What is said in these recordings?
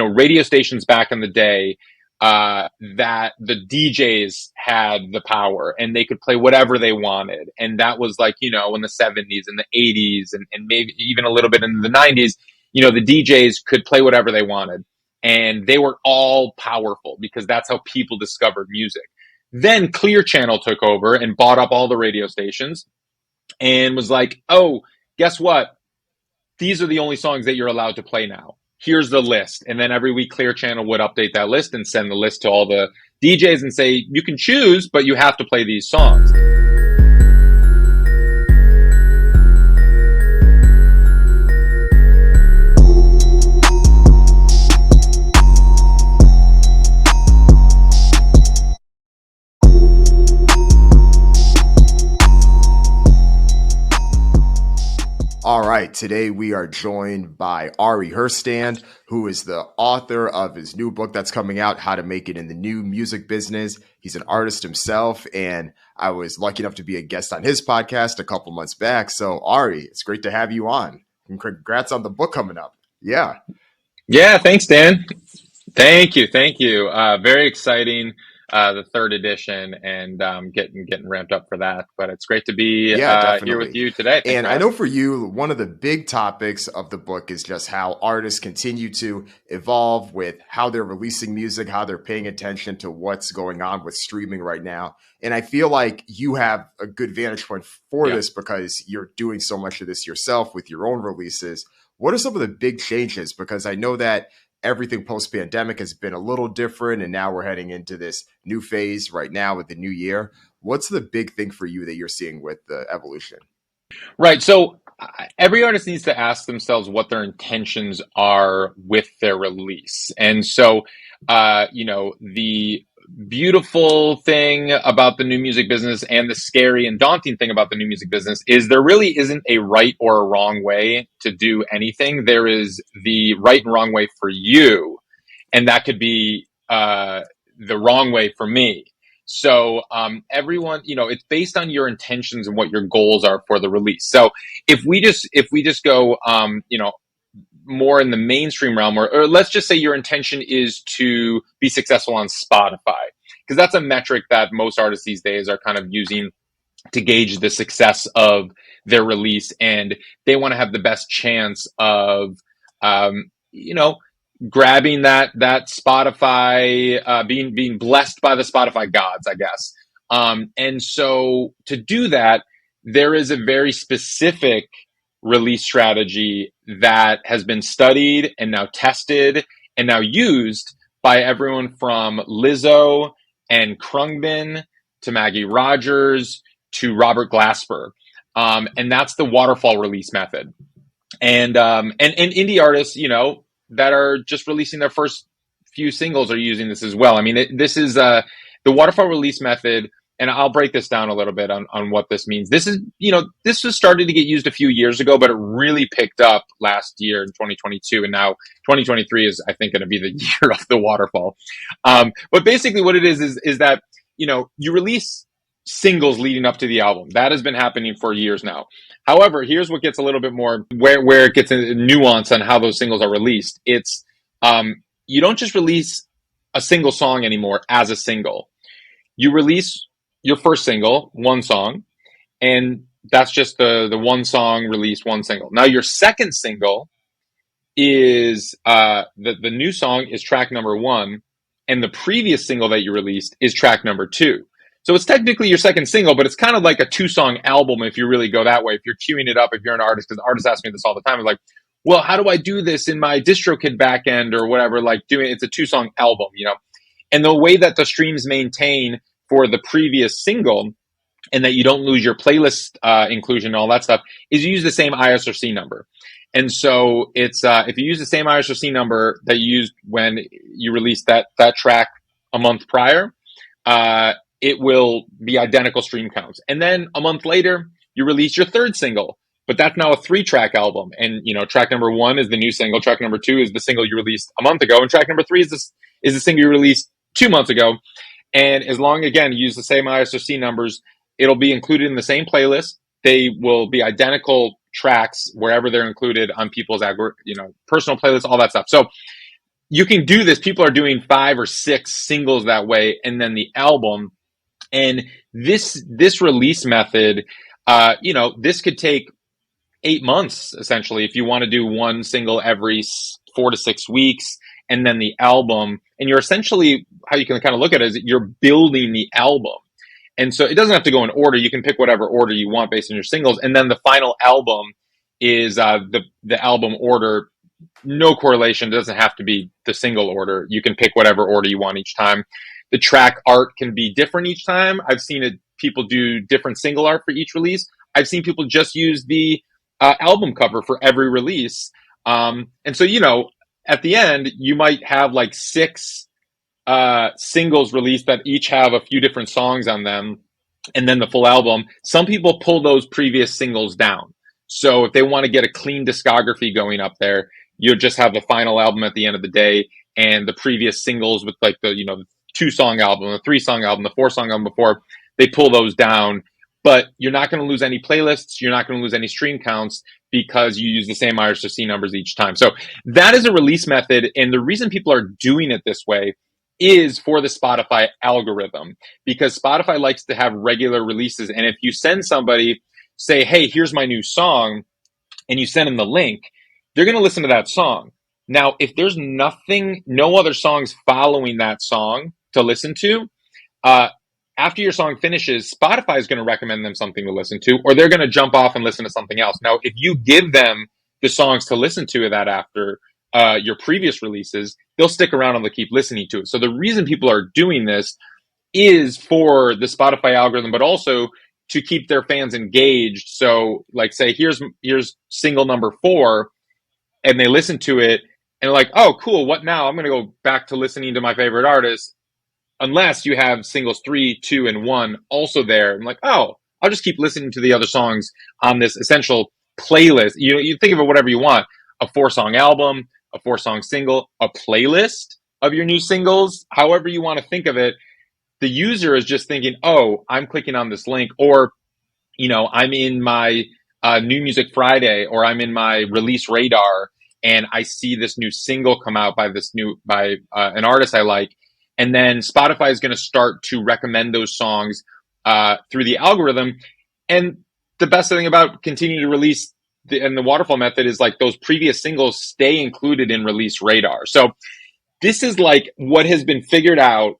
radio stations back in the day, that the DJs had the power and they could play whatever they wanted. And that was like, in the 70s and the 80s and maybe even a little bit in the 90s, the DJs could play whatever they wanted. And they were all powerful because that's how people discovered music. Then Clear Channel took over and bought up all the radio stations and was like, oh, guess what? These are the only songs that you're allowed to play now. Here's the list. And then every week Clear Channel would update that list and send the list to all the DJs and say, you can choose, but you have to play these songs. All right, today we are joined by Ari Herstand, who is the author of his new book that's coming out, How to Make It in the New Music Business. He's an artist himself, and I was lucky enough to be a guest on his podcast a couple months back. So, Ari, it's great to have you on. And congrats on the book coming up. Yeah. Yeah, thanks, Dan. Thank you. Very exciting. The third edition, and getting ramped up for that. But it's great to be here with you today. And I know for you, one of the big topics of the book is just how artists continue to evolve with how they're releasing music, how they're paying attention to what's going on with streaming right now. And I feel like you have a good vantage point for this because you're doing so much of this yourself with your own releases. What are some of the big changes? Because I know that everything post-pandemic has been a little different, and now we're heading into this new phase right now with the new year. What's the big thing for you that you're seeing with the evolution? Right. So every artist needs to ask themselves what their intentions are with their release. And so, the beautiful thing about the new music business and the scary and daunting thing about the new music business is there really isn't a right or a wrong way to do anything. There is the right and wrong way for you, and that could be the wrong way for me. So everyone, it's based on your intentions and what your goals are for the release. So if we just go, more in the mainstream realm, or let's just say your intention is to be successful on Spotify, because that's a metric that most artists these days are kind of using to gauge the success of their release, and they want to have the best chance of, grabbing that Spotify, being blessed by the Spotify gods, I guess. And so to do that, there is a very specific release strategy that has been studied and now tested and now used by everyone from Lizzo and Krungbin to Maggie Rogers to Robert Glasper. And that's the Waterfall release method. And indie artists, that are just releasing their first few singles are using this as well. I mean, this is the Waterfall release method. And I'll break this down a little bit on what this means. This is, this was started to get used a few years ago, but it really picked up last year in 2022. And now 2023 is, I think, going to be the year of the Waterfall. But basically what it is that, you release singles leading up to the album. That has been happening for years now. However, here's what gets a little bit more where it gets a nuance on how those singles are released. It's, you don't just release a single song anymore as a single. You release your first single, one song, and that's just the one song released, one single. Now your second single is the new song is track number 1, and the previous single that you released is track number 2. So it's technically your second single, but it's kind of like a 2-song album if you really go that way. If you're queuing it up, if you're an artist, because artists ask me this all the time, it's like, well, how do I do this in my DistroKid backend or whatever? Like it's a 2-song album, and the way that the streams maintain for the previous single, and that you don't lose your playlist inclusion and all that stuff, is you use the same ISRC number. And so it's if you use the same ISRC number that you used when you released that track a month prior, it will be identical stream counts. And then a month later, you release your third single, but that's now a 3-track album. And track number 1 is the new single, track number 2 is the single you released a month ago, and track number 3 is the single you released 2 months ago. And as long, again, you use the same ISRC numbers, it'll be included in the same playlist. They will be identical tracks wherever they're included on people's, personal playlists, all that stuff. So you can do this. People are doing 5 or 6 singles that way, and then the album. And this release method, this could take 8 months essentially if you want to do one single every 4 to 6 weeks, and then the album. And you're essentially, how you can kind of look at it is you're building the album. And so it doesn't have to go in order. You can pick whatever order you want based on your singles, and then the final album is the album order. No correlation. It doesn't have to be the single order. You can pick whatever order you want each time. The track art can be different each time. I've seen it. People do different single art for each release. I've seen people just use the album cover for every release. And so, at the end, you might have like 6 singles released that each have a few different songs on them, and then the full album. Some people pull those previous singles down. So if they want to get a clean discography going up there, you'll just have the final album at the end of the day, and the previous singles with like the 2-song album, the 3-song album, the 4-song album before, they pull those down. But you're not going to lose any playlists. You're not going to lose any stream counts because you use the same IRC numbers each time. So that is a release method. And the reason people are doing it this way is for the Spotify algorithm, because Spotify likes to have regular releases. And if you send somebody, say, hey, here's my new song, and you send them the link, they're going to listen to that song. Now, if there's no other songs following that song to listen to, after your song finishes, Spotify is going to recommend them something to listen to, or they're going to jump off and listen to something else. Now, if you give them the songs to listen to that after your previous releases, they'll stick around and they'll keep listening to it. So the reason people are doing this is for the Spotify algorithm, but also to keep their fans engaged. So like, say, here's single number 4, and they listen to it and they're like, oh, cool. What now? I'm going to go back to listening to my favorite artist. Unless you have singles 3, 2, and 1 also there. I'm like, oh, I'll just keep listening to the other songs on this essential playlist. You think of it whatever you want. A 4-song album, a 4-song single, a playlist of your new singles, however you want to think of it. The user is just thinking, oh, I'm clicking on this link, or, I'm in my New Music Friday, or I'm in my release radar, and I see this new single come out by an artist I like. And then Spotify is going to start to recommend those songs through the algorithm. And the best thing about continuing to release and the waterfall method is like those previous singles stay included in release radar. So this is like what has been figured out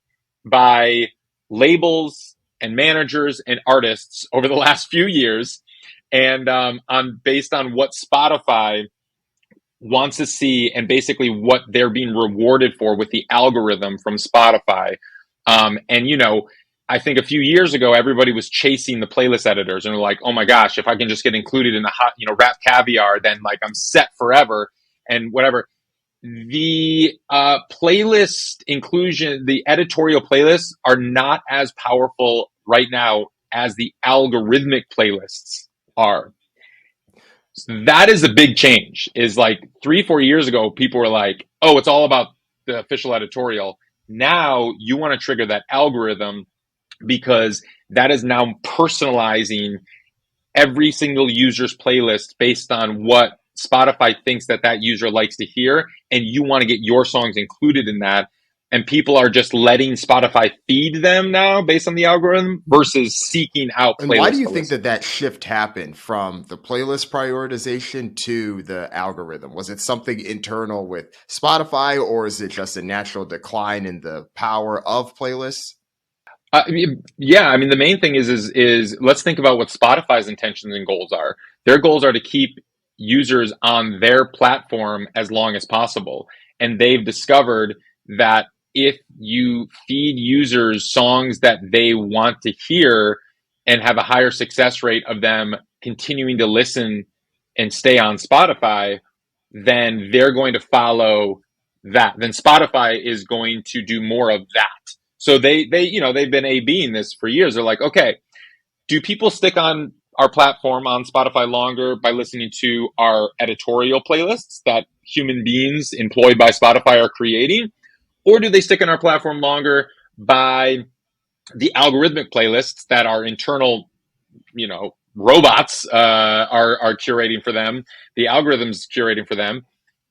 by labels and managers and artists over the last few years, and based on what Spotify wants to see and basically what they're being rewarded for with the algorithm from Spotify. I think a few years ago, everybody was chasing the playlist editors and were like, oh my gosh, if I can just get included in the hot, Rap Caviar, then like I'm set forever and whatever. The playlist inclusion, the editorial playlists are not as powerful right now as the algorithmic playlists are. So that is a big change. Is like 3-4 years ago, people were like, oh, it's all about the official editorial. Now you want to trigger that algorithm, because that is now personalizing every single user's playlist based on what Spotify thinks that user likes to hear. And you want to get your songs included in that. And people are just letting Spotify feed them now based on the algorithm versus seeking out playlists. And why do you think that shift happened from the playlist prioritization to the algorithm? Was it something internal with Spotify, or is it just a natural decline in the power of playlists? Yeah, the main thing is let's think about what Spotify's intentions and goals are. Their goals are to keep users on their platform as long as possible. And they've discovered that if you feed users songs that they want to hear and have a higher success rate of them continuing to listen and stay on Spotify, then they're going to follow that. Then Spotify is going to do more of that. So they've been A/Bing this for years. They're like, okay, do people stick on our platform on Spotify longer by listening to our editorial playlists that human beings employed by Spotify are creating? Or do they stick on our platform longer by the algorithmic playlists that our internal, robots are curating for them, the algorithms curating for them?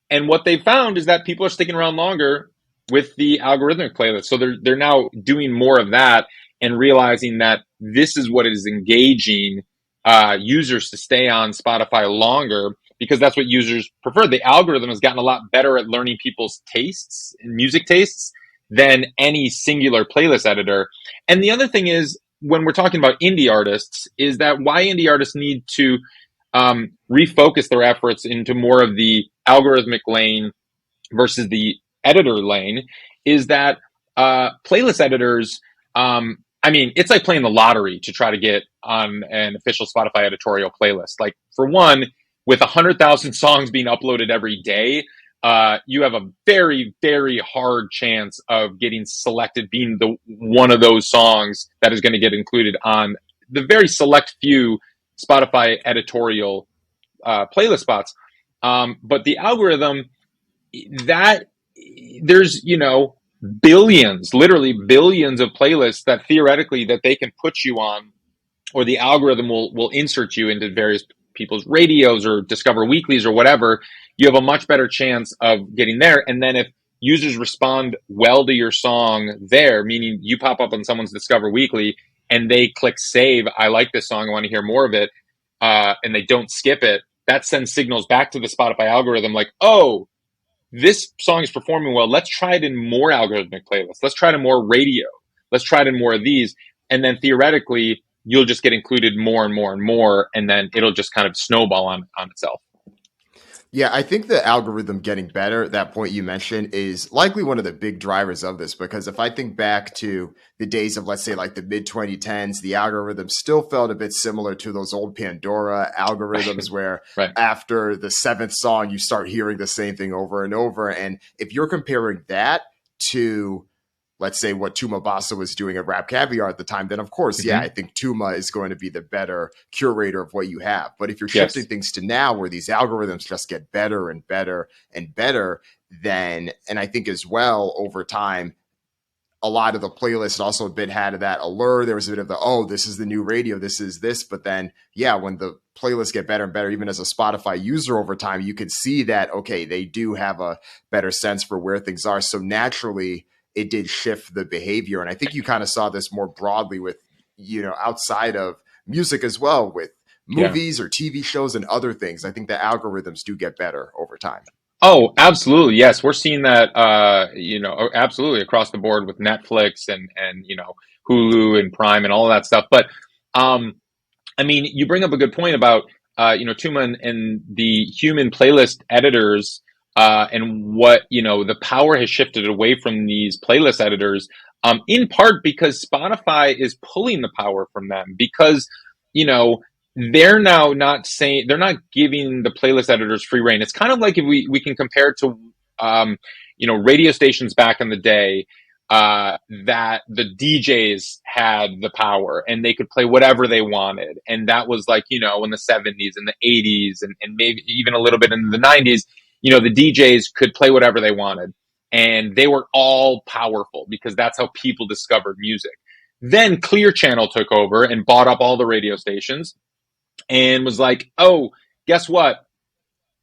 And what they found is that people are sticking around longer with the algorithmic playlist. So they're now doing more of that and realizing that this is what is engaging users to stay on Spotify longer, because that's what users prefer. The algorithm has gotten a lot better at learning people's tastes and music tastes than any singular playlist editor. And the other thing is, when we're talking about indie artists, is that why indie artists need to refocus their efforts into more of the algorithmic lane versus the editor lane is that playlist editors, I mean, it's like playing the lottery to try to get on an official Spotify editorial playlist. Like, for one, with 100,000 songs being uploaded every day, you have a very, very hard chance of getting selected, being the one of those songs that is going to get included on the very select few Spotify editorial playlist spots. But the algorithm, that there's, billions, literally billions of playlists that theoretically that they can put you on, or the algorithm will insert you into various people's radios or Discover Weeklies or whatever. You have a much better chance of getting there. And then if users respond well to your song there, meaning you pop up on someone's Discover Weekly and they click save, I like this song, I want to hear more of it, and they don't skip it, that sends signals back to the Spotify algorithm like, oh, this song is performing well. Let's try it in more algorithmic playlists. Let's try it in more radio. Let's try it in more of these. And then theoretically, you'll just get included more and more and more, and then it'll just kind of snowball on itself. Yeah, I think the algorithm getting better, that point you mentioned, is likely one of the big drivers of this. Because if I think back to the days of, let's say, like the mid 2010s, the algorithm still felt a bit similar to those old Pandora algorithms where Right. after the seventh song, you start hearing the same thing over and over. And if you're comparing that to, let's say, what Tuma Basa was doing at Rap Caviar at the time, then of course, yeah, I think Tuma is going to be the better curator of what you have. But if you're shifting things to now where these algorithms just get better and better and better, then, and I think as well over time, a lot of the playlists also a bit had that allure. There was a bit of the, oh, this is the new radio, this is this. But then, yeah, when the playlists get better and better, even as a Spotify user over time, you can see that, okay, they do have a better sense for where things are. So naturally, it did shift the behavior. And I think you kind of saw this more broadly with, outside of music as well, with movies or TV shows and other things. I think the algorithms do get better over time. Oh, absolutely. Yes. We're seeing that, absolutely across the board with Netflix and, Hulu and Prime and all of that stuff. But, I mean, you bring up a good point about, Tuma and the human playlist editors, and what, the power has shifted away from these playlist editors, in part because Spotify is pulling the power from them because, they're now not saying, they're not giving the playlist editors free reign. It's kind of like if we can compare it to, radio stations back in the day, that the DJs had the power and they could play whatever they wanted. And that was like, in the 70s and the 80s and maybe even a little bit in the 90s, the DJs could play whatever they wanted and they were all powerful because that's how people discovered music. Then Clear Channel took over and bought up all the radio stations and was like, oh, guess what?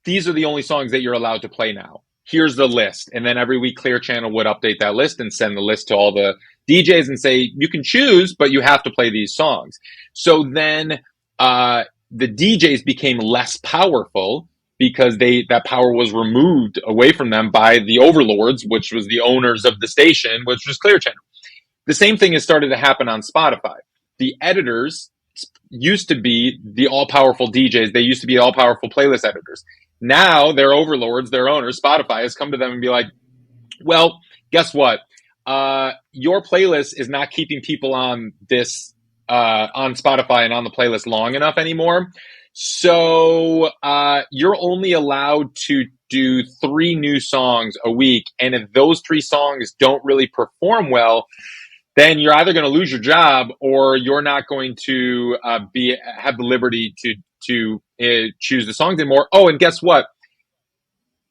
These are the only songs that you're allowed to play now. Here's the list. And then every week Clear Channel would update that list and send the list to all the DJs and say, you can choose, but you have to play these songs. So then the DJs became less powerful because that power was removed away from them by the overlords, which was the owners of the station, which was Clear Channel. The same thing has started to happen on Spotify. The editors used to be the all-powerful DJs. They used to be all-powerful playlist editors. Now their overlords, their owners, Spotify, has come to them and be like, well, guess what? Your playlist is not keeping people on this, on Spotify and on the playlist long enough anymore. So you're only allowed to do 3 new songs a week. And if those 3 songs don't really perform well, then you're either going to lose your job or you're not going to have the liberty to choose the songs anymore. Oh, and guess what?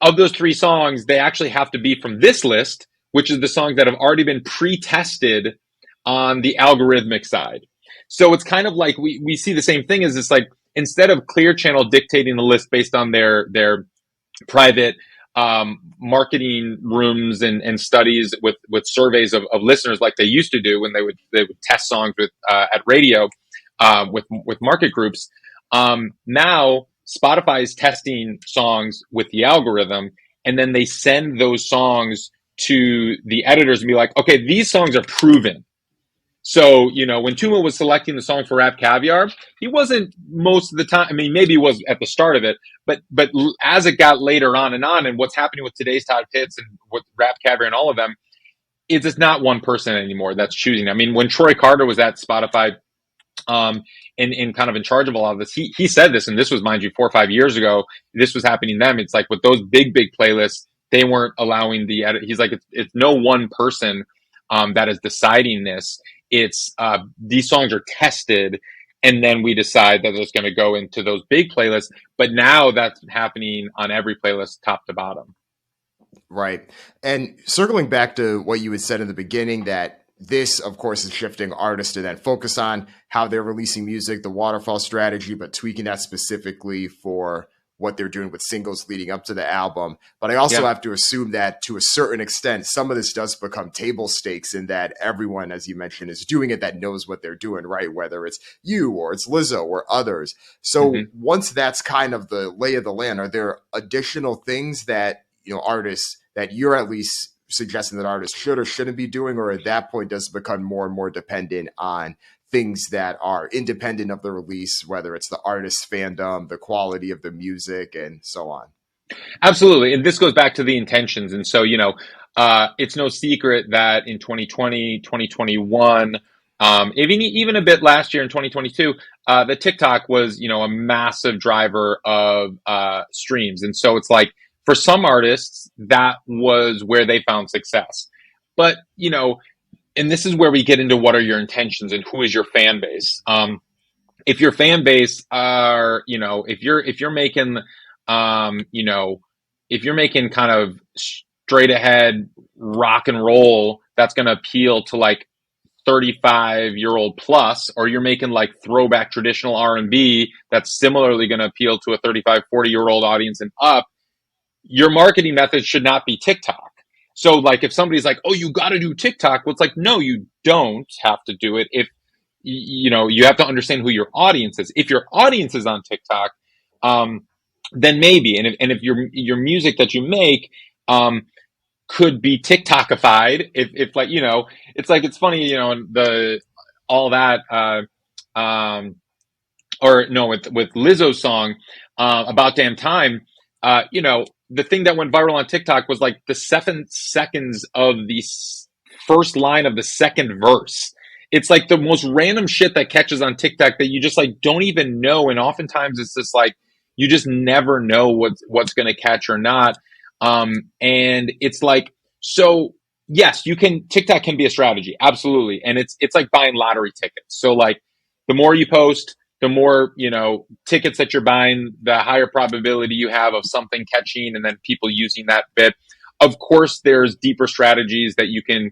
Of those 3 songs, they actually have to be from this list, which is the songs that have already been pre-tested on the algorithmic side. So it's kind of like we see the same thing as it's like, instead of Clear Channel dictating the list based on their private marketing rooms and studies with surveys of listeners like they used to do when they would test songs with at radio with market groups. Now Spotify is testing songs with the algorithm, and then they send those songs to the editors and be like, okay, these songs are proven. So, when Tuma was selecting the song for Rap Caviar, he wasn't most of the time. I mean, maybe he was at the start of it, but as it got later on, and what's happening with today's Todd Pitts and with Rap Caviar and all of them, it's just not one person anymore that's choosing. I mean, when Troy Carter was at Spotify, in kind of in charge of a lot of this, he said this, and this was, mind you, 4 or 5 years ago. This was happening then. It's like with those big playlists, they weren't allowing the edit. He's like, it's no one person that is deciding this. It's these songs are tested, and then we decide that it's going to go into those big playlists. But now that's happening on every playlist, top to bottom. Right. And circling back to what you had said in the beginning, that this, of course, is shifting artists to then focus on how they're releasing music, the waterfall strategy, but tweaking that specifically for what they're doing with singles leading up to the album. But I also have to assume that to a certain extent, some of this does become table stakes in that everyone, as you mentioned, is doing it that knows what they're doing, right? Whether it's you or it's Lizzo or others. So once that's kind of the lay of the land, are there additional things that, artists that you're at least suggesting that artists should or shouldn't be doing, or at that point does it become more and more dependent on things that are independent of the release, whether it's the artist's fandom, the quality of the music, and so on? Absolutely. And this goes back to the intentions. And so, it's no secret that in 2020, 2021, even a bit last year in 2022, the TikTok was, a massive driver of streams. And so it's like, for some artists, that was where they found success. But, and this is where we get into what are your intentions and who is your fan base. If your fan base are, if you're making, if you're making kind of straight ahead rock and roll, that's going to appeal to like 35-year-old plus, or you're making like throwback traditional R&B, that's similarly going to appeal to a 35, 40-year-old audience and up, your marketing method should not be TikTok. So like if somebody's like, oh, you got to do TikTok, well, it's like, no, you don't have to do it. If, you have to understand who your audience is. If your audience is on TikTok, then maybe. And if your music that you make, could be TikTokified, if like, it's like, it's funny, all that, or no, with Lizzo's song, About Damn Time, the thing that went viral on TikTok was like the 7 seconds of the first line of the second verse. It's like the most random shit that catches on TikTok that you just like don't even know. And oftentimes it's just like, you just never know what's going to catch or not. And it's like, so yes, TikTok can be a strategy. Absolutely. And it's like buying lottery tickets. So like the more you post, the more, tickets that you're buying, the higher probability you have of something catching and then people using that bit. Of course, there's deeper strategies that you can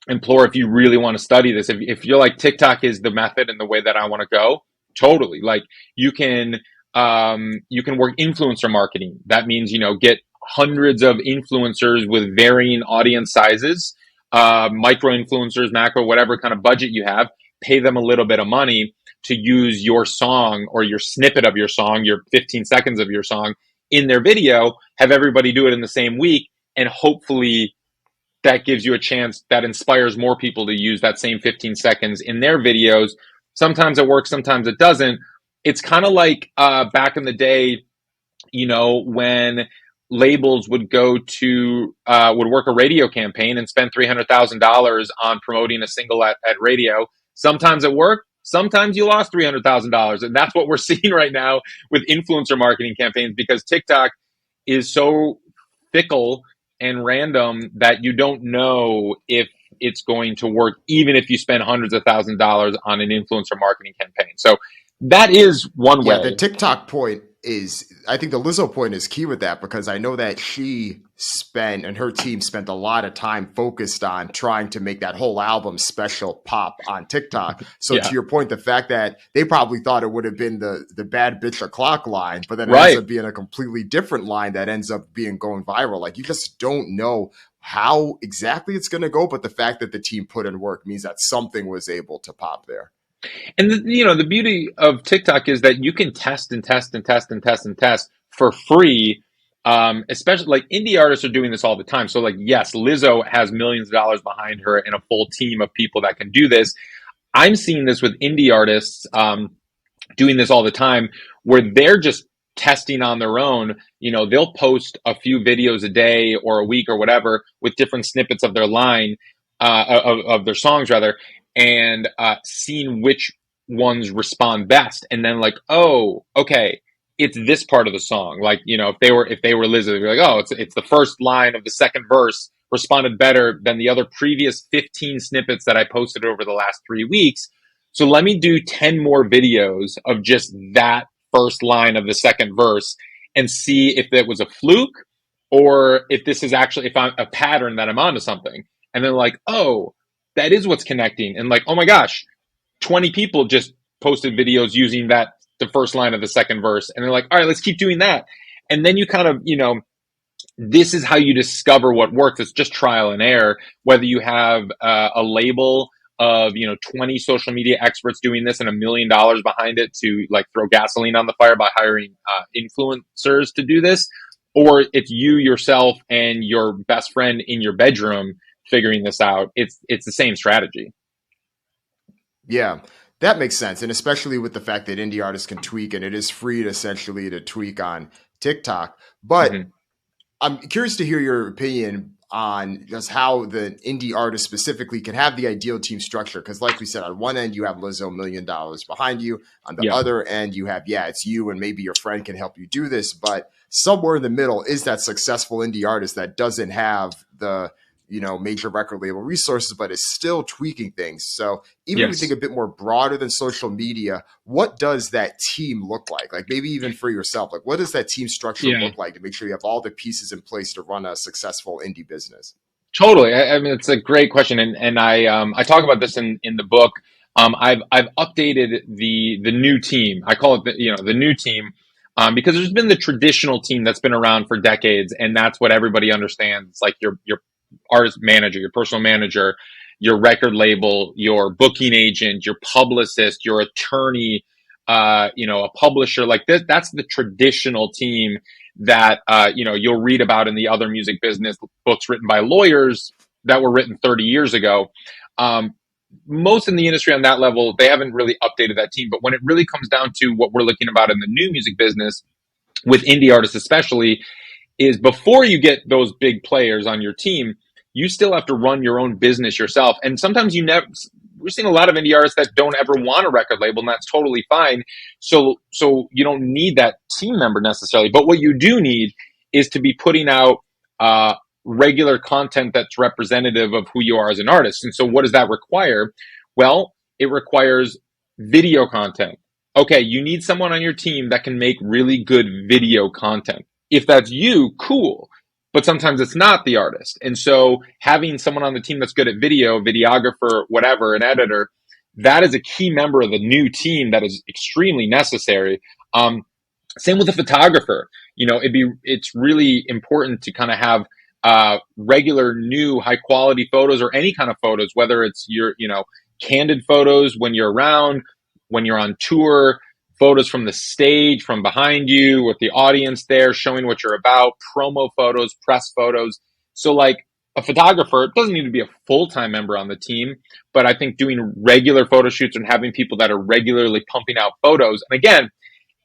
implore if you really want to study this. If you're like, TikTok is the method and the way that I want to go, totally. Like you can work influencer marketing. That means, get hundreds of influencers with varying audience sizes, micro influencers, macro, whatever kind of budget you have, pay them a little bit of money to use your song or your snippet of your song, your 15 seconds of your song in their video, have everybody do it in the same week. And hopefully that gives you a chance that inspires more people to use that same 15 seconds in their videos. Sometimes it works, sometimes it doesn't. It's kind of like back in the day, when labels would would work a radio campaign and spend $300,000 on promoting a single at radio. Sometimes it worked. Sometimes you lost $300,000. And that's what we're seeing right now with influencer marketing campaigns, because TikTok is so fickle and random that you don't know if it's going to work, even if you spend hundreds of thousands of dollars on an influencer marketing campaign. So that is one way. The TikTok point is I think the Lizzo point is key with that because I know that she spent and her team spent a lot of time focused on trying to make that whole album special pop on TikTok. So to Yeah. your point, the fact that they probably thought it would have been the bad bitch o'clock line, but then it ends Right. up being a completely different line that ends up being going viral. Like you just don't know how exactly it's going to go, but the fact that the team put in work means that something was able to pop there. And the beauty of TikTok is that you can test and test and test and test and test for free. Especially like indie artists are doing this all the time. So like, yes, Lizzo has millions of dollars behind her and a full team of people that can do this. I'm seeing this with indie artists doing this all the time where they're just testing on their own. They'll post a few videos a day or a week or whatever with different snippets of their line, of their songs rather, and seeing which ones respond best. And then like, oh, okay, it's this part of the song. Like, if they were Lizzo, they'd be like, oh, it's the first line of the second verse responded better than the other previous 15 snippets that I posted over the last 3 weeks. So let me do 10 more videos of just that first line of the second verse and see if it was a fluke or if this is actually, if I'm a pattern that I'm onto something. And then like, oh, that is what's connecting. And like, oh my gosh, 20 people just posted videos using the first line of the second verse. And they're like, all right, let's keep doing that. And then you kind of, this is how you discover what works. It's just trial and error. Whether you have a label of 20 social media experts doing this and $1 million behind it to like throw gasoline on the fire by hiring influencers to do this, or it's you yourself and your best friend in your bedroom figuring this out. It's the same strategy. Yeah, that makes sense. And especially with the fact that indie artists can tweak and it is free to essentially to tweak on TikTok. But Mm-hmm. I'm curious to hear your opinion on just how the indie artist specifically can have the ideal team structure. Because, like we said, on one end, you have Lizzo, $1 million behind you. On the Yeah. other end, you have, yeah, it's you and maybe your friend can help you do this. But somewhere in the middle is that successful indie artist that doesn't have the major record label resources, but is still tweaking things. So even if we think Yes. a bit more broader than social media, what does that team look like? Like maybe even for yourself, like what does that team structure Yeah. look like to make sure you have all the pieces in place to run a successful indie business? Totally. I mean, it's a great question, and I talk about this in the book. I've updated the new team. I call it the new team because there's been the traditional team that's been around for decades, and that's what everybody understands. It's like your artist manager, your personal manager, your record label, your booking agent, your publicist, your attorney, a publisher. Like this, that's the traditional team that you'll read about in the other music business books written by lawyers that were written 30 years ago. Um, Most in the industry on that level, they haven't really updated that team. But when it really comes down to what we're looking about in the new music business, with indie artists especially, is before you get those big players on your team, you still have to run your own business yourself. And sometimes you never, we're seeing a lot of indie artists that don't ever want a record label, and that's totally fine. So you don't need that team member necessarily. But what you do need is to be putting out regular content that's representative of who you are as an artist. And so what does that require? Well, it requires video content. Okay, you need someone on your team that can make really good video content. If that's you, cool. But sometimes it's not the artist. And so having someone on the team that's good at video, videographer, whatever, an editor, that is a key member of the new team that is extremely necessary. Same with a photographer. It's really important to kind of have regular, new, high quality photos or any kind of photos, whether it's your, candid photos when you're around, when you're on tour, photos from the stage, from behind you, with the audience there, showing what you're about, promo photos, press photos. So, like a photographer, it doesn't need to be a full time member on the team, but I think doing regular photo shoots and having people that are regularly pumping out photos. And again,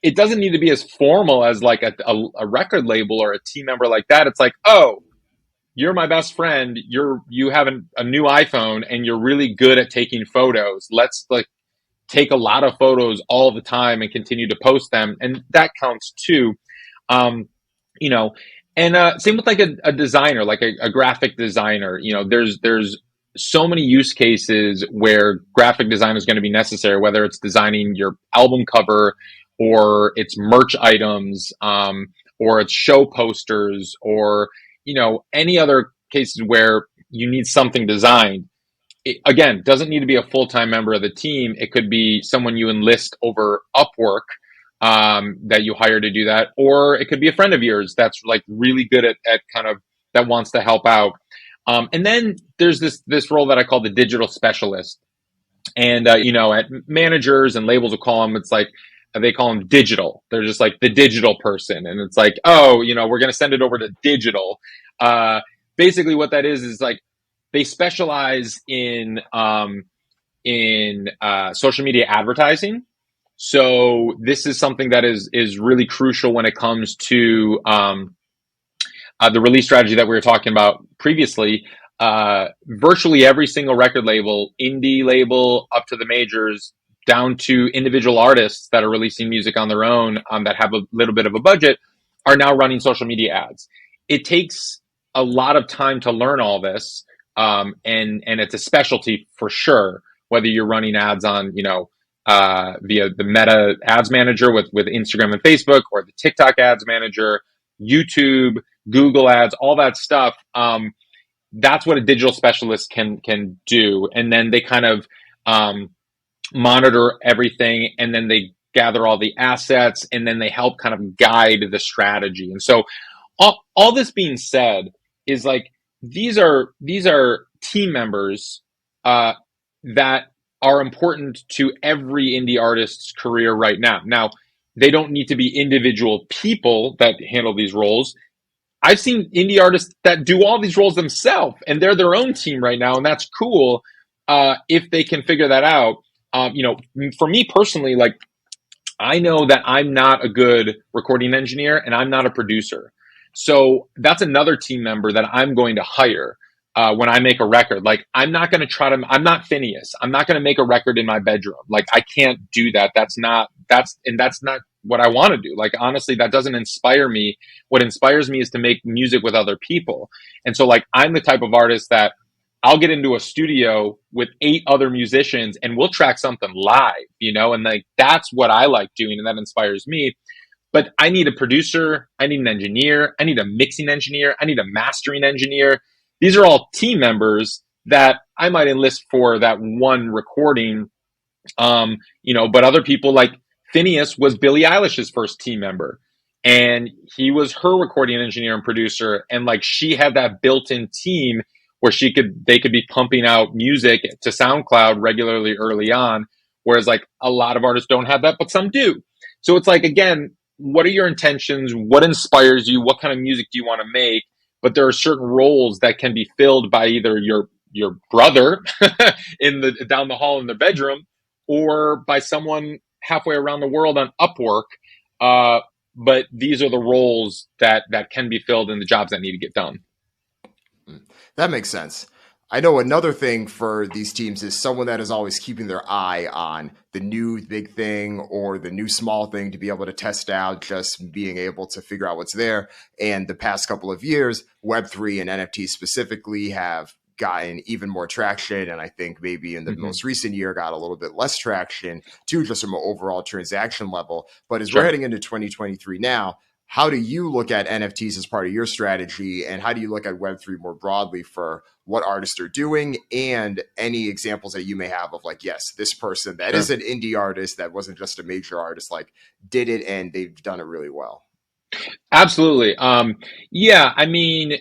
it doesn't need to be as formal as like a record label or a team member like that. It's like, oh, you're my best friend. You have a new iPhone and you're really good at taking photos. Let's like take a lot of photos all the time and continue to post them. And that counts too. Um, you know, and same with like a designer, like a graphic designer. There's so many use cases where graphic design is going to be necessary, whether it's designing your album cover or it's merch items, or it's show posters, or any other cases where you need something designed. It, again, doesn't need to be a full-time member of the team. It could be someone you enlist over Upwork, that you hire to do that, or it could be a friend of yours that's like really good at kind of that wants to help out. And then there's this role that I call the digital specialist, and at managers and labels will call them. It's like they call them digital. They're just like the digital person, and it's like, oh, we're going to send it over to digital. Uh, Basically, what that is like they specialize in social media advertising. So this is something that is really crucial when it comes to the release strategy that we were talking about previously. Virtually every single record label, indie label, up to the majors, down to individual artists that are releasing music on their own, that have a little bit of a budget, are now running social media ads. It takes a lot of time to learn all this, and it's a specialty for sure. Whether you're running ads on via the Meta Ads Manager with Instagram and Facebook, or the TikTok Ads Manager, YouTube, Google Ads, all that stuff. That's what a digital specialist can do, and then they kind of monitor everything, and then they gather all the assets, and then they help kind of guide the strategy. And so, all this being said, is like these are team members that are important to every indie artist's career right now. Now, they don't need to be individual people that handle these roles. I've seen indie artists that do all these roles themselves, and they're their own team right now, and that's cool if they can figure that out. For me personally, like I know that I'm not a good recording engineer and I'm not a producer. So that's another team member that I'm going to hire when I make a record. Like, I'm not going to I'm not Phineas. I'm not going to make a record in my bedroom. Like, I can't do that. That's not what I want to do. Like, honestly, that doesn't inspire me. What inspires me is to make music with other people. And so, like, I'm the type of artist that I'll get into a studio with 8 other musicians and we'll track something live, and like that's what I like doing, and that inspires me. But I need a producer, I need an engineer, I need a mixing engineer, I need a mastering engineer. These are all team members that I might enlist for that one recording. But other people, like Phineas was Billie Eilish's first team member, and he was her recording engineer and producer, and like she had that built-in team where they could be pumping out music to SoundCloud regularly early on, whereas like a lot of artists don't have that, but some do. So it's like, again, what are your intentions? What inspires you? What kind of music do you want to make? But there are certain roles that can be filled by either your brother in the down the hall in the bedroom, or by someone halfway around the world on Upwork. But these are the roles that can be filled in the jobs that need to get done. That makes sense. I know another thing for these teams is someone that is always keeping their eye on the new big thing or the new small thing to be able to test out, just being able to figure out what's there. And the past couple of years, Web3 and NFTs specifically have gotten even more traction. And I think maybe in the most recent year got a little bit less traction too, just from an overall transaction level. But as we're heading into 2023 now, how do you look at NFTs as part of your strategy? And how do you look at Web3 more broadly for what artists are doing, and any examples that you may have of like, yes, this person that is an indie artist that wasn't just a major artist, like did it and they've done it really well? Absolutely. Yeah, I mean,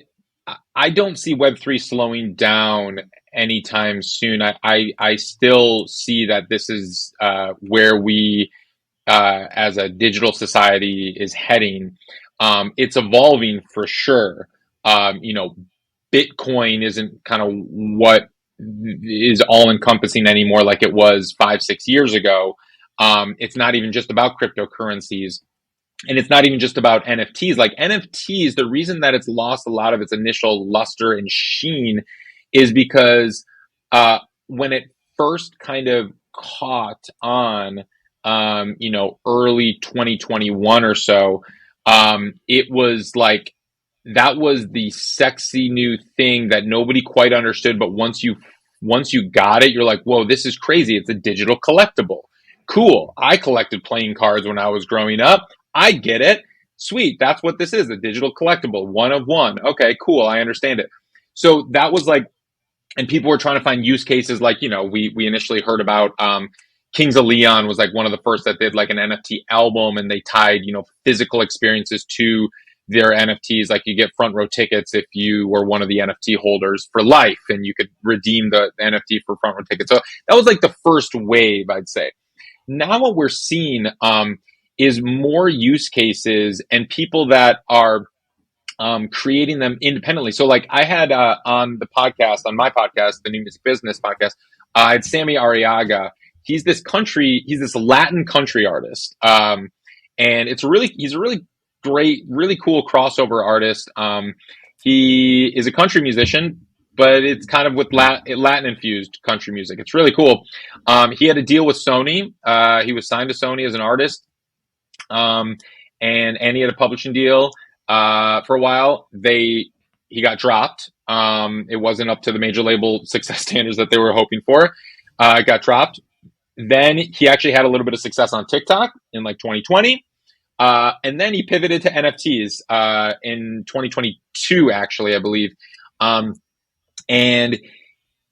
I don't see Web3 slowing down anytime soon. I still see that this is where we, as a digital society, is heading. It's evolving for sure. Bitcoin isn't kind of what is all encompassing anymore like it was 5, 6 years ago. It's not even just about cryptocurrencies, and it's not even just about NFTs. Like NFTs, the reason that it's lost a lot of its initial luster and sheen is because when it first kind of caught on, early 2021 or so, it was like that was the sexy new thing that nobody quite understood. But once you got it, you're like, whoa, this is crazy. It's a digital collectible. Cool. I collected playing cards when I was growing up. I get it. Sweet. That's what this is, a digital collectible, one of one. Okay, cool. I understand it. So that was like, and people were trying to find use cases like, we initially heard about Kings of Leon was like one of the first that did like an NFT album, and they tied, physical experiences to their NFTs. Like you get front row tickets if you were one of the NFT holders for life, and you could redeem the NFT for front row tickets. So that was like the first wave, I'd say. Now what we're seeing is more use cases and people that are creating them independently. So like I had on my podcast, the New Music Business podcast, I had Sammy Arriaga. He's this Latin country artist. And he's a really great, really cool crossover artist. He is a country musician, but it's kind of with Latin infused country music. It's really cool. He had a deal with Sony. He was signed to Sony as an artist. And he had a publishing deal for a while. He got dropped. It wasn't up to the major label success standards that they were hoping for. It got dropped. Then he actually had a little bit of success on TikTok in like 2020. And then he pivoted to NFTs in 2022, actually, I believe. And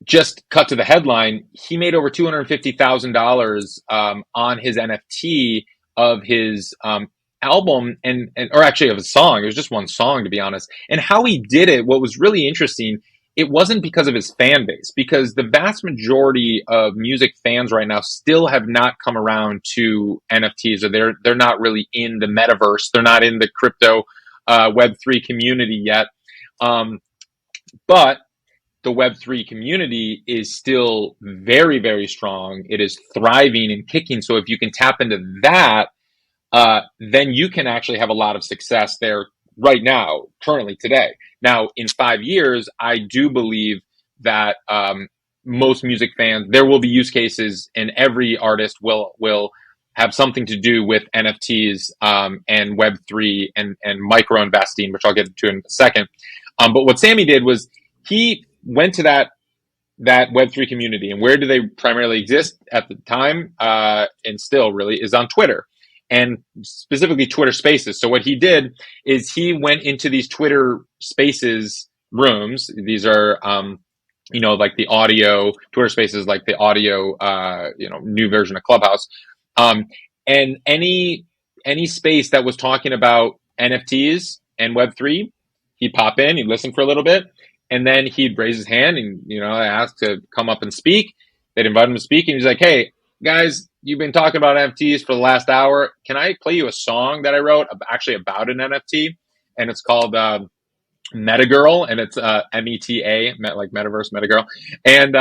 just cut to the headline, he made over $250,000 on his NFT of his album or actually of a song. It was just one song, to be honest. And how he did it, what was really interesting, it wasn't because of his fan base, because the vast majority of music fans right now still have not come around to NFTs, or they're not really in the metaverse. They're not in the crypto Web3 community yet. But the Web3 community is still very, very strong. It is thriving and kicking. So if you can tap into that, then you can actually have a lot of success there right now, currently, today. Now, in 5 years, I do believe that most music fans, there will be use cases, and every artist will have something to do with NFTs and Web3 and micro investing, which I'll get to in a second. But what Sammy did was he went to that Web3 community, and where do they primarily exist at the time, and still really, is on Twitter, and specifically Twitter Spaces. So what he did is he went into these Twitter Spaces rooms. These are, like the audio Twitter Spaces, like the audio, new version of Clubhouse, and any space that was talking about NFTs and Web3, he'd pop in, he'd listen for a little bit. And then he'd raise his hand and, ask to come up and speak. They'd invite him to speak. And he's like, hey, guys, you've been talking about NFTs for the last hour. Can I play you a song that I wrote actually about an NFT? And it's called Meta Girl. And it's META, like Metaverse, Meta Girl. And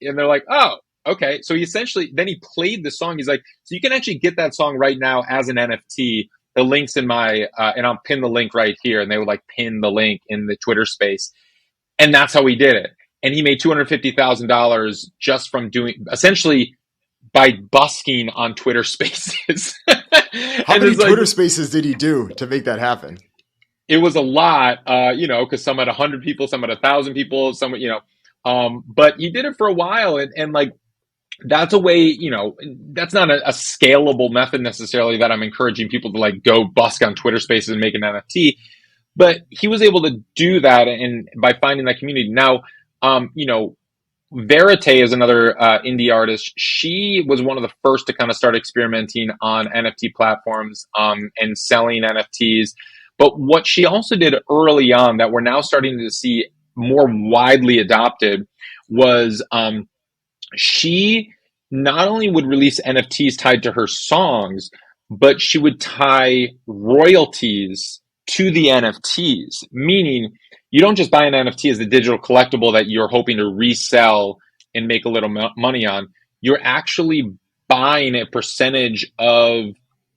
they're like, oh, okay. So then he played the song. He's like, so you can actually get that song right now as an NFT. The link's in my, and I'll pin the link right here. And they would like pin the link in the Twitter space. And that's how he did it. And he made $250,000 just from essentially by busking on Twitter Spaces. How many Twitter Spaces did he do to make that happen? It was a lot, because some had 100 people, some had 1,000 people, some, but he did it for a while. And like, that's a way, that's not a scalable method necessarily that I'm encouraging people to like go busk on Twitter Spaces and make an NFT. But he was able to do that, and by finding that community. Now, Verite is another indie artist. She was one of the first to kind of start experimenting on NFT platforms and selling NFTs. But what she also did early on that we're now starting to see more widely adopted was she not only would release NFTs tied to her songs, but she would tie royalties to the NFTs, meaning you don't just buy an NFT as a digital collectible that you're hoping to resell and make a little money on. You're actually buying a percentage of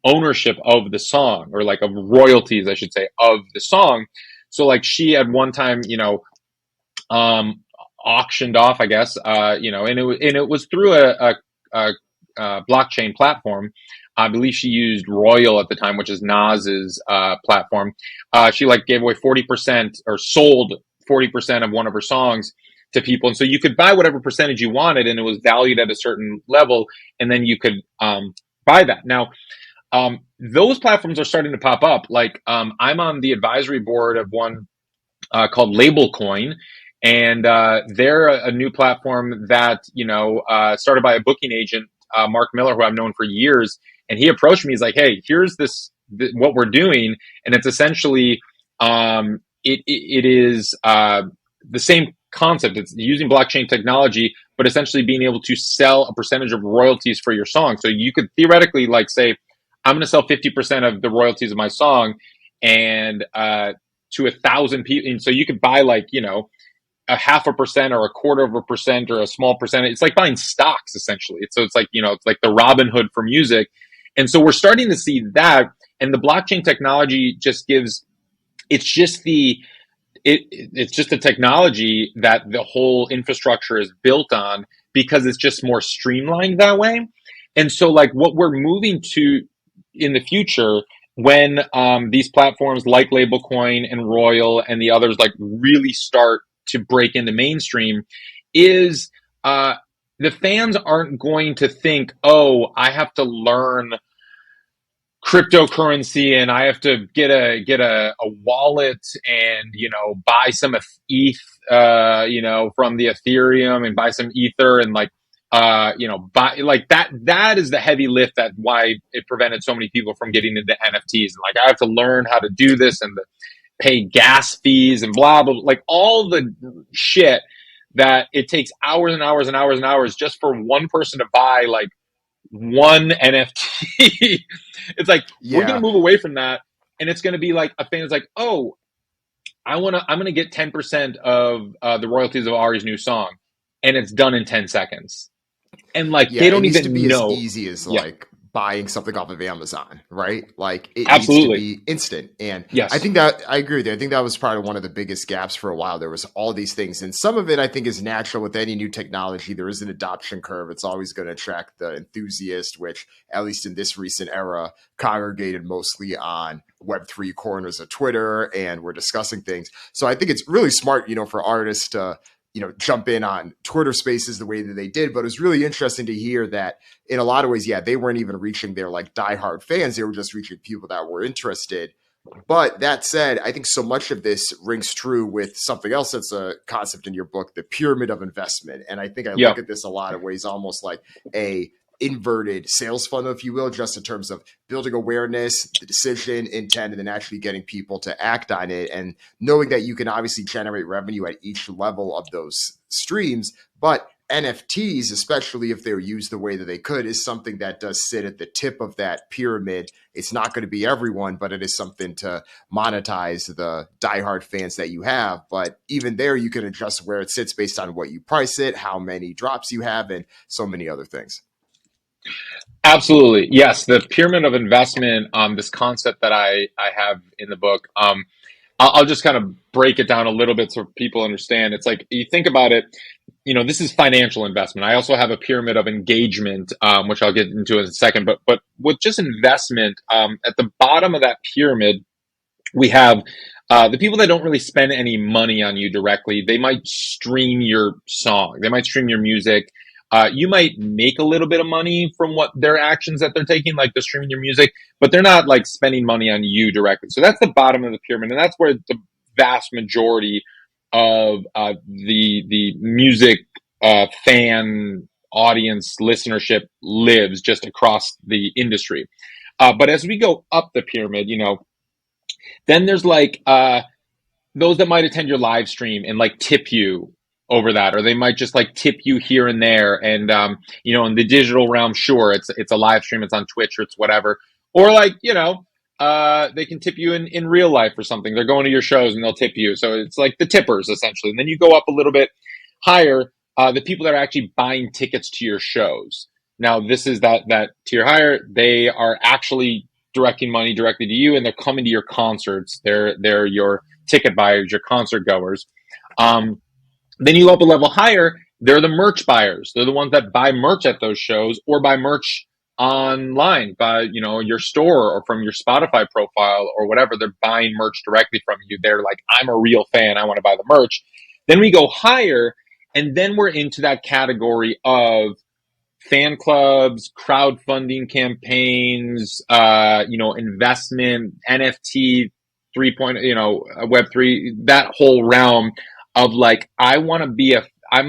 ownership of the song, or like of royalties, I should say, of the song. So like she at one time, auctioned off, I guess, and it was through a blockchain platform. I believe she used Royal at the time, which is Nas's platform. She like gave away 40% or sold 40% of one of her songs to people. And so you could buy whatever percentage you wanted, and it was valued at a certain level, and then you could buy that. Now, those platforms are starting to pop up. Like, I'm on the advisory board of one called Label Coin, and they're a new platform that started by a booking agent, Mark Miller, who I've known for years. And he approached me. He's like, "Hey, here's what we're doing," and it's essentially it is the same concept. It's using blockchain technology, but essentially being able to sell a percentage of royalties for your song. So you could theoretically like say, I'm going to sell 50% of the royalties of my song, and to 1,000 people. And so you could buy like, a 0.5% or 0.25% or a small percentage. It's like buying stocks essentially. It's like, it's like the Robin Hood for music. And so we're starting to see that. And the blockchain technology just gives, it's just it's just a technology that the whole infrastructure is built on, because it's just more streamlined that way. And so like what we're moving to in the future, when these platforms like Labelcoin and Royal and the others like really start to break into mainstream, is the fans aren't going to think, oh, I have to learn cryptocurrency and I have to get a wallet and buy some ETH from the Ethereum and buy some Ether and like buy like that is the heavy lift, that why it prevented so many people from getting into NFTs. And like, I have to learn how to do this and pay gas fees and blah blah, like all the shit that it takes hours and hours and hours and hours just for one person to buy like one NFT. It's like, we're going to Yeah. move away from that. And it's going to be like a fan is like, oh, I'm going to get 10% of the royalties of Ari's new song. And it's done in 10 seconds. And like, Yeah, they it don't needs to even be as know. easy as Yeah, like buying something off of Amazon, right? Like it needs to absolutely. be instant. And I Yes. think that I agree with you. I think that was probably one of the biggest gaps for a while. There was all these things, and some of it I think is natural with any new technology. There is an adoption curve. It's always going to attract the enthusiast, which at least in this recent era congregated mostly on Web3 corners of Twitter, and we're discussing things. So I think it's really smart, for artists to jump in on Twitter Spaces the way that they did. But it was really interesting to hear that in a lot of ways, yeah, they weren't even reaching their like diehard fans. They were just reaching people that were interested. But that said, I think so much of this rings true with something else that's a concept in your book, the pyramid of investment. And I think I Yeah. look at this a lot of ways almost like a inverted sales funnel, if you will, just in terms of building awareness, the decision, intent, and then actually getting people to act on it. And knowing that you can obviously generate revenue at each level of those streams. But NFTs, especially if they're used the way that they could, is something that does sit at the tip of that pyramid. It's not going to be everyone, but it is something to monetize the diehard fans that you have. But even there, you can adjust where it sits based on what you price it, how many drops you have, and so many other things. Absolutely. Yes. The pyramid of investment, this concept that I have in the book, I'll just kind of break it down a little bit so people understand. It's like, you think about it, this is financial investment. I also have a pyramid of engagement, which I'll get into in a second. But with just investment, at the bottom of that pyramid, we have the people that don't really spend any money on you directly. They might stream your song. They might stream your music. You might make a little bit of money from what their actions that they're taking, like they're streaming your music, but they're not like spending money on you directly. So that's the bottom of the pyramid, and that's where the vast majority of the music fan audience listenership lives, just across the industry. But as we go up the pyramid, then there's like those that might attend your live stream and like tip you over that, or they might just like tip you here and there. And in the digital realm, sure, it's a live stream, it's on Twitch, or it's whatever. Or like, they can tip you in real life or something. They're going to your shows and they'll tip you. So it's like the tippers essentially. And then you go up a little bit higher, the people that are actually buying tickets to your shows. Now this is that tier higher. They are actually directing money directly to you, and they're coming to your concerts. They're your ticket buyers, your concert goers. Then you go up a level higher, they're the merch buyers. They're the ones that buy merch at those shows, or buy merch online by your store or from your Spotify profile or whatever. They're buying merch directly from you. They're like, I'm a real fan, I want to buy the merch. Then we go higher, And then we're into that category of fan clubs, crowdfunding campaigns, investment, NFT 3.0, Web3, that whole realm of like, I'm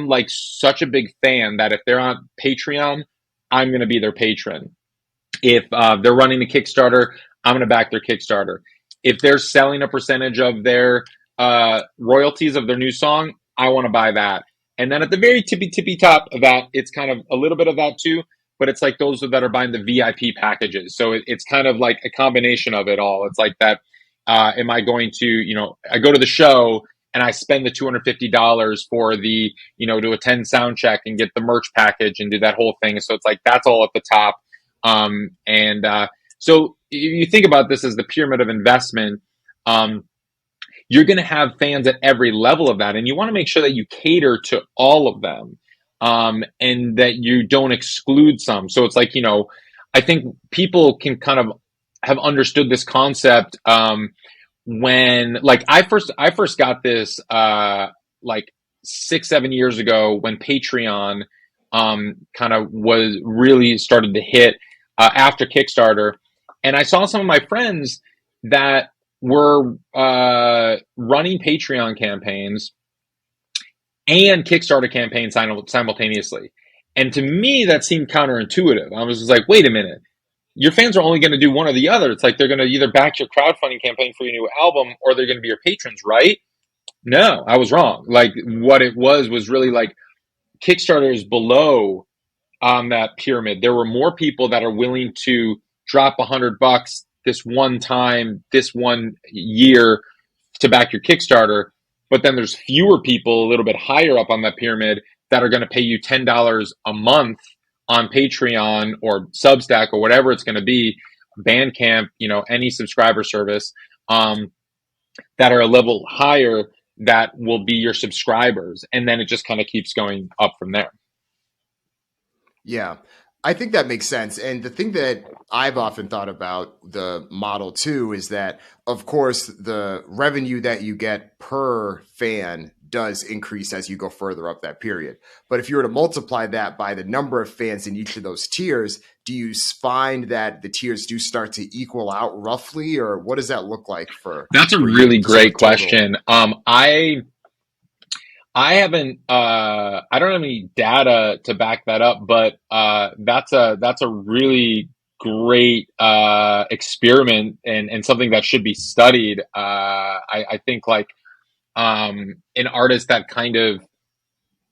like such a big fan that if they're on Patreon, I'm going to be their patron. If they're running a Kickstarter, I'm going to back their Kickstarter. If they're selling a percentage of their royalties of their new song, I want to buy that. And then at the very tippy top of that, it's kind of a little bit of that too, but it's like those that are buying the VIP packages. So it's kind of like a combination of it all. It's like that. Am I going to, I go to the show and I spend the $250 for the, to attend sound check and get the merch package and do that whole thing. So it's like that's all at the top. So you think about this as the pyramid of investment. You're going to have fans at every level of that, and you want to make sure that you cater to all of them, and that you don't exclude some. So it's like, I think people can kind of have understood this concept when, like, I first got this like 6-7 years ago when Patreon kind of was really started to hit after Kickstarter, and I saw some of my friends that were running Patreon campaigns and Kickstarter campaigns simultaneously. And to me, that seemed counterintuitive. I was just like, wait a minute. Your fans are only going to do one or the other. It's like they're going to either back your crowdfunding campaign for your new album or they're going to be your patrons, right? No, I was wrong. Like what it was really like Kickstarter is below on that pyramid. There were more people that are willing to drop $100 this one time, this one year to back your Kickstarter. But then there's fewer people a little bit higher up on that pyramid that are going to pay you $10 a month on Patreon or Substack or whatever it's going to be, Bandcamp, any subscriber service, that are a level higher that will be your subscribers. And then it just kind of keeps going up from there. Yeah, I think that makes sense. And the thing that I've often thought about the model too is that, of course, the revenue that you get per fan does increase as you go further up that period. But if you were to multiply that by the number of fans in each of those tiers, do you find that the tiers do start to equal out roughly, or what does that look like That's a for you? really Just sort great of total. question. I haven't I don't have any data to back that up, but that's a really great experiment and something that should be studied. I think like an artist that kind of,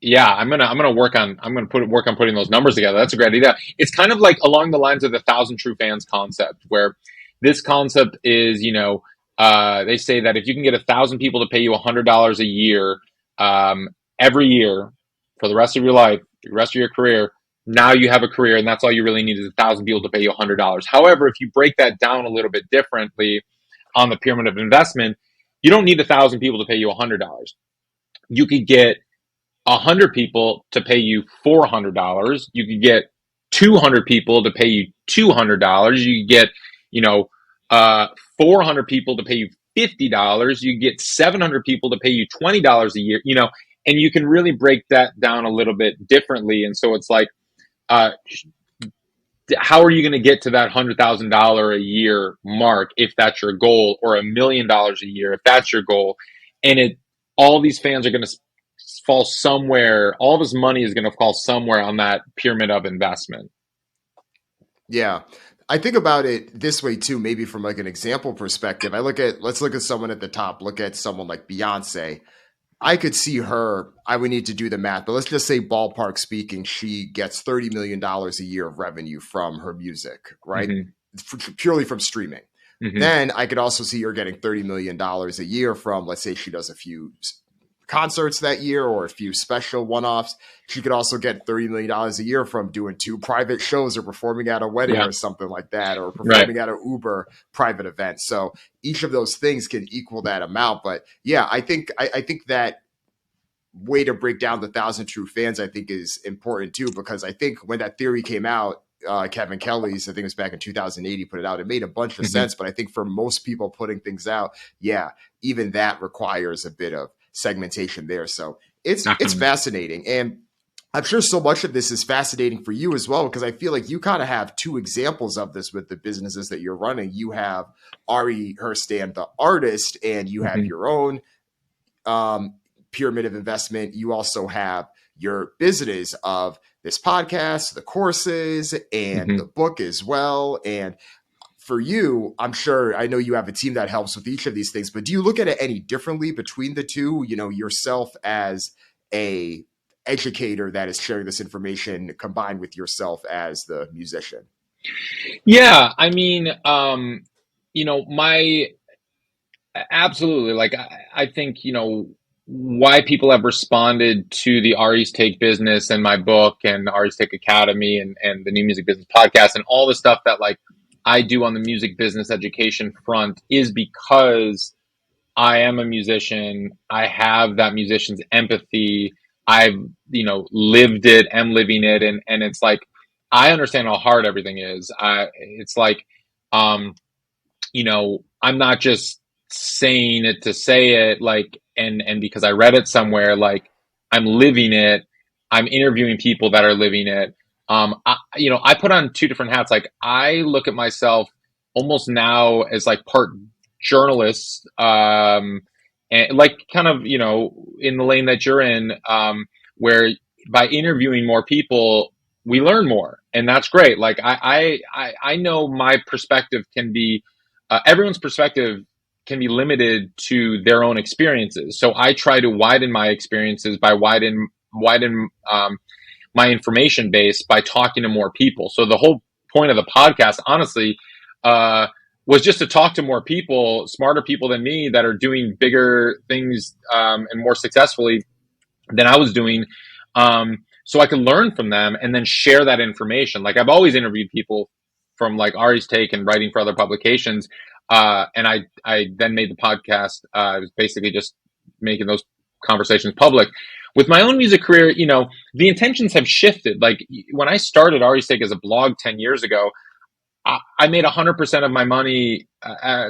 yeah, I'm gonna work on putting those numbers together. That's a great idea. It's kind of like along the lines of the thousand true fans concept, where this concept is, they say that if you can get 1,000 people to pay you $100 a year, um, every year for the rest of your life, the rest of your career, now you have a career, and that's all you really need is 1,000 people to pay you $100. However, if you break that down a little bit differently on the pyramid of investment, you don't need 1,000 people to pay you $100. You could get 100 people to pay you $400. You could get 200 people to pay you $200. You could get, you know, 400 people to pay you $50. You get 700 people to pay you $20 a year, and you can really break that down a little bit differently. And so it's like, uh, how are you going to get to that $100,000 a year mark if that's your goal, or $1 million a year if that's your goal? And all these fans are going to fall somewhere. All this money is going to fall somewhere on that pyramid of investment. Yeah. I think about it this way too, maybe from like an example perspective. Let's look at someone at the top, look at someone like Beyonce. I could see her, I would need to do the math, but let's just say ballpark speaking, she gets $30 million a year of revenue from her music, right? Purely from streaming. Then I could also see her getting $30 million a year from, let's say she does a few concerts that year or a few special one-offs. She could also get $30 million a year from doing 2 private shows or performing at a wedding or something like that, or performing at an Uber private event. So each of those things can equal that amount. But yeah, I think that way to break down the 1,000 true fans, I think, is important too, because I think when that theory came out, Kevin Kelly's, I think it was back in 2008, he put it out. It made a bunch of sense, but I think for most people putting things out, yeah, even that requires a bit of segmentation there. So It's Definitely. fascinating, and I'm sure so much of this is fascinating for you as well, because I feel like you kind of have two examples of this with the businesses that you're running. You have Ari Herstand, the artist, and you have Hmm. your own um, pyramid of investment. You also have your business of this podcast, the courses, and the Hmm. book as well. And for you, I'm sure, I know you have a team that helps with each of these things, but do you look at it any differently between the two? You know, yourself as a educator that is sharing this information combined with yourself as the musician. Yeah, I mean, my absolutely. Like, I think, why people have responded to the Ari's Take business and my book and Ari's Take Academy and the New Music Business podcast and all the stuff that like I do on the music business education front is because I am a musician. I have that musician's empathy. I've, lived it, am living it. And it's like, I understand how hard everything is. It's like, um, I'm not just saying it to say it, like, and because I read it somewhere, like, I'm living it. I'm interviewing people that are living it. I put on two different hats. Like, I look at myself almost now as like part journalist, and like kind of, in the lane that you're in, where by interviewing more people, we learn more, and that's great. Like, I know my perspective can be everyone's perspective can be limited to their own experiences. So I try to widen my experiences by widen my information base by talking to more people. So the whole point of the podcast, honestly, uh, was just to talk to more people, smarter people than me that are doing bigger things and more successfully than I was doing. So I could learn from them and then share that information. Like, I've always interviewed people from like Ari's Take and writing for other publications. And I then made the podcast. I was basically just making those conversations public. With my own music career, the intentions have shifted. Like, when I started Ari's Take as a blog 10 years ago, I made 100% of my money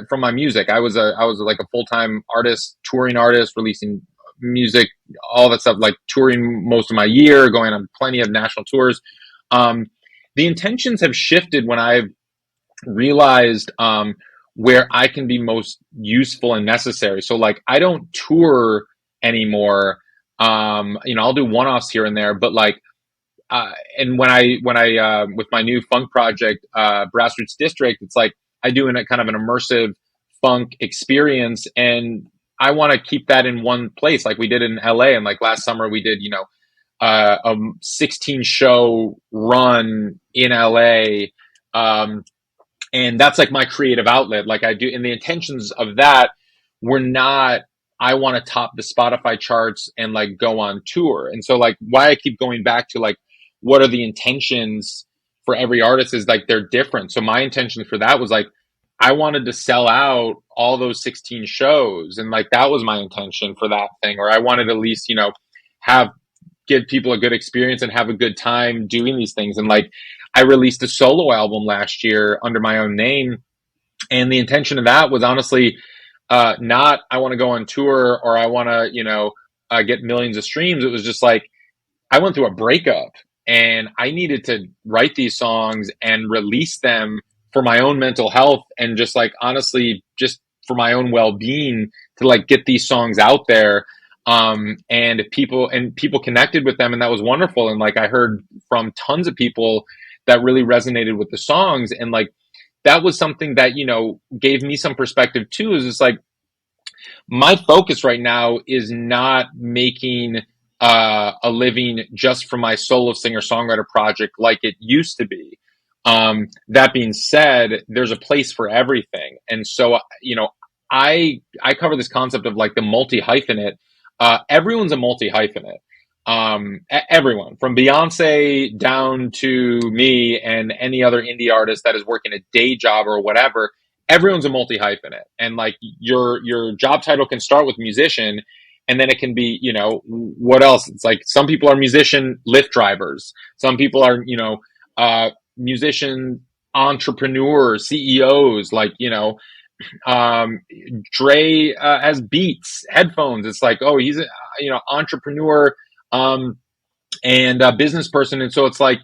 from my music. I was like a full time artist, touring artist, releasing music, all that stuff. Like, touring most of my year, going on plenty of national tours. Um, the intentions have shifted when I've realized where I can be most useful and necessary. So, like, I don't tour anymore. I'll do one offs here and there, but like, and when I with my new funk project, Grassroots District, it's like I do in a kind of an immersive funk experience, and I want to keep that in one place, like we did in LA. And like last summer, we did a 16 show run in LA, and that's like my creative outlet. Like, I do, and the intentions of that were not, I want to top the Spotify charts and like go on tour. And so, like, why I keep going back to like what are the intentions for every artist is like they're different. So my intention for that was like I wanted to sell out all those 16 shows, and like that was my intention for that thing. Or I wanted at least, have give people a good experience and have a good time doing these things. And like, I released a solo album last year under my own name, and the intention of that was honestly not I want to go on tour or I want to get millions of streams. It was just like I went through a breakup and I needed to write these songs and release them for my own mental health and just like honestly just for my own well-being to like get these songs out there. And people connected with them, and that was wonderful. And like I heard from tons of people that really resonated with the songs, and like that was something that gave me some perspective too. Is it's like my focus right now is not making a living just from my solo singer songwriter project like it used to be. That being said, there's a place for everything, and so I cover this concept of like the multi hyphenate. Everyone's a multi hyphenate. Everyone from Beyonce down to me and any other indie artist that is working a day job or whatever, everyone's a multi hyphenate, and like your job title can start with musician, and then it can be what else. It's like some people are musician Lyft drivers, some people are musician entrepreneurs, CEOs, like Um, Dre has Beats headphones. It's like, oh, he's a entrepreneur and a business person, and so it's like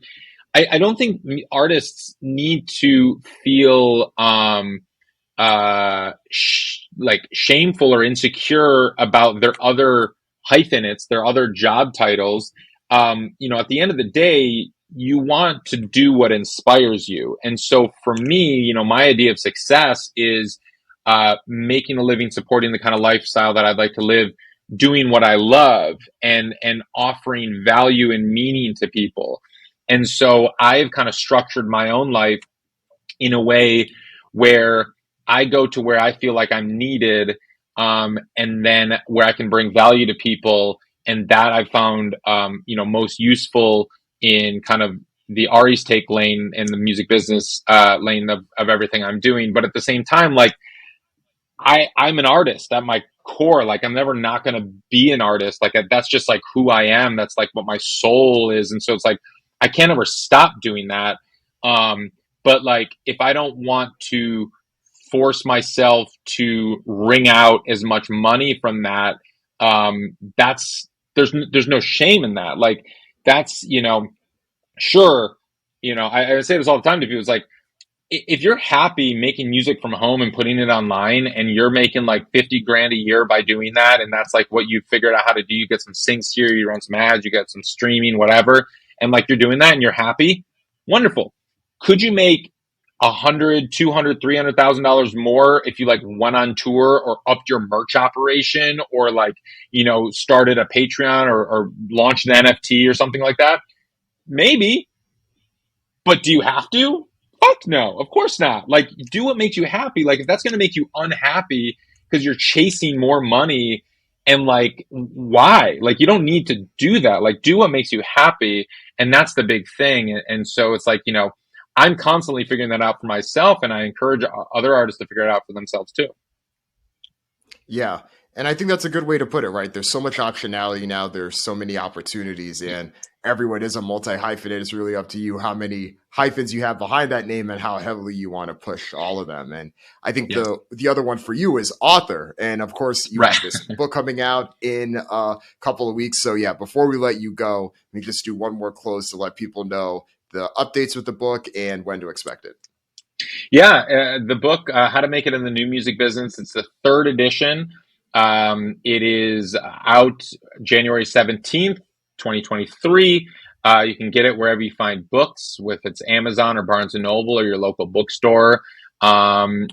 I don't think artists need to feel like shameful or insecure about their other hyphenates, their other job titles. At the end of the day, you want to do what inspires you. And so for me, my idea of success is making a living, supporting the kind of lifestyle that I'd like to live, doing what I love, and offering value and meaning to people. And so I've kind of structured my own life in a way where I go to where I feel like I'm needed, and then where I can bring value to people, and that I've found, most useful in kind of the Ari's take lane and the music business lane of everything I'm doing. But at the same time, like I'm an artist at my core. Like I'm never not going to be an artist. Like that's just like who I am. That's like what my soul is. And so it's like, I can't ever stop doing that. But like, if I don't want to force myself to wring out as much money from that, that's, there's no shame in that. Like that's, sure. I say this all the time to people. It's like, if you're happy making music from home and putting it online and you're making like 50 grand a year by doing that, and that's like what you figured out how to do, you get some syncs here, you run some ads, you get some streaming, whatever, and like you're doing that and you're happy, wonderful. Could you make 100, 200, $300,000 more if you like went on tour or upped your merch operation or like, started a Patreon or launched an NFT or something like that? Maybe. But do you have to? Fuck no, of course not. Like, do what makes you happy. Like, if that's going to make you unhappy because you're chasing more money, and like, why? Like, you don't need to do that. Like, do what makes you happy. And that's the big thing. And so it's like, I'm constantly figuring that out for myself, and I encourage other artists to figure it out for themselves too. Yeah. And I think that's a good way to put it, right? There's so much optionality now. There's so many opportunities, and everyone is a multi-hyphenate. It's really up to you how many hyphens you have behind that name and how heavily you want to push all of them. And I think Yeah. the other one for you is author. And of course, you Right. have this book coming out in a couple of weeks. So yeah, before we let you go, let me just do one more close to let people know the updates with the book and when to expect it. Yeah, the book, How to Make It in the New Music Business, it's the third edition. It is out January 17th, 2023. You can get it wherever you find books, if it's Amazon or Barnes & Noble or your local bookstore. And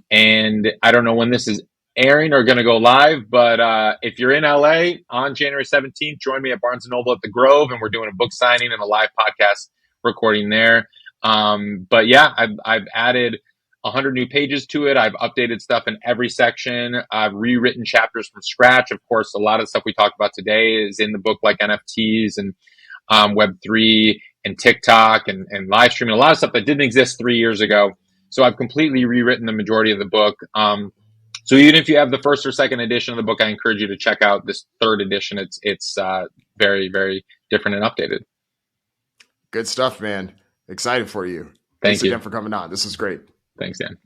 I don't know when this is airing or going to go live, but if you're in LA on January 17th, join me at Barnes & Noble at the Grove, and we're doing a book signing and a live podcast recording there. But yeah, I've added 100 new pages to it. I've updated stuff in every section. I've rewritten chapters from scratch. Of course, a lot of stuff we talked about today is in the book, like NFTs and Web3 and TikTok and live streaming, a lot of stuff that didn't exist 3 years ago. So I've completely rewritten the majority of the book. So even if you have the first or second edition of the book, I encourage you to check out this third edition. It's very, very different and updated. Good stuff, man. Excited for you. Thank Thanks you again for coming on. This is great. Thanks, Dan.